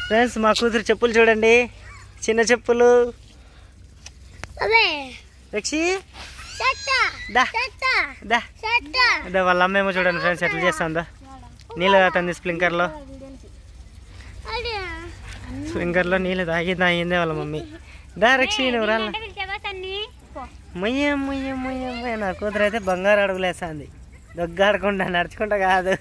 Friends మా కూతురు చెప్పులు చూడండి, చిన్న చెప్పులు. రక్షి వాళ్ళ అమ్మేమో చూడండి ఫ్రెండ్స్ ఎట్లా చేస్తుందో. నీళ్ళు తాగుతుంది స్ప్రింక్లర్లో నీళ్ళు తాగిందే వాళ్ళ మమ్మీ. దా రక్షి నువ్వు రా. మొయ్య మొయ్య మొయ్య మొయ్య నా కూతురు అయితే బంగారు అడుగులేస్తుంది. దొగ్గాడకుండా నడుచుకుంటా కాదు.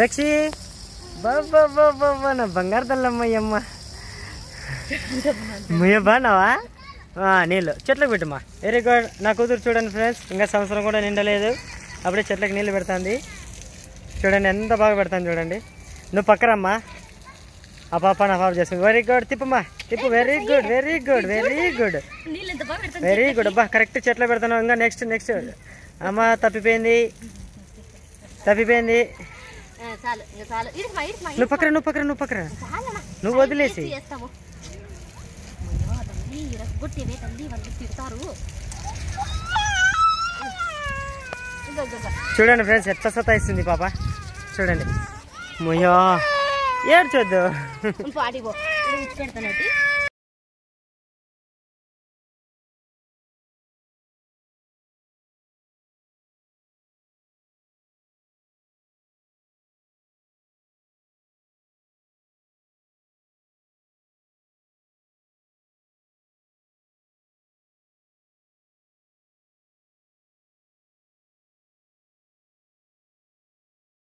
రక్షి బాబా బాబా నా బంగారు తల్లమ్మయ్యమ్మ ముయ్య బాగున్నావా? నీళ్ళు చెట్లకు పెట్టుమా. Very good. నా కూతురు చూడండి ఫ్రెండ్స్, ఇంకా సంవత్సరం కూడా నిండలేదు, అప్పుడే చెట్లకు నీళ్ళు పెడుతుంది. చూడండి ఎంత బాగా పెడతాను చూడండి. నువ్వు పక్కరమ్మా, ఆ పాప నా పాప చేస్తుంది. Very good. తిప్పమ్మా తిప్పు. Very good very good very good very good. అబ్బా కరెక్ట్ చెట్లు పెడతాను. ఇంకా నెక్స్ట్ నెక్స్ట్. అమ్మ తప్పిపోయింది. నువ్వు పక్కన నువ్వు పక్కన నువ్వు పక్కన నువ్వు వదిలేసి. చూడండి ఫ్రెండ్స్ ఎట్లా సతాయిస్తుంది పాప. చూడండి మొయ్యో ఏడ్చొద్దు.